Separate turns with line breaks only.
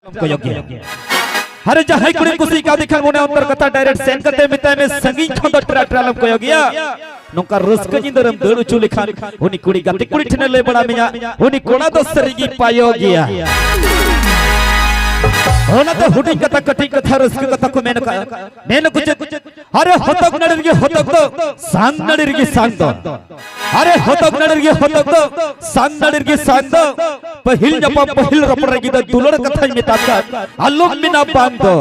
हरे जहां कुड़ी कुसी का दिखल मोने अंतर कथा डायरेक्ट सेंड करते मिता में संगीत खंड ट्रालम को गया नोका रस्क जिंदरम दरु चुले खान उनी कुड़ी गति कुड़ी ठने ले बड़ा मिया उनी कोना तो सरीगी पायो गया होना तो हुडी कथा कटी कथा रस्क कथा को मेन कुछ अरे होतक तो सांग नडरगी सांग दो अरे होतक तो सांग नडरगी सांग दो पहिल जपा पहिल रपरगी द दुलर कथा मिता अल्लुम मिना बांधो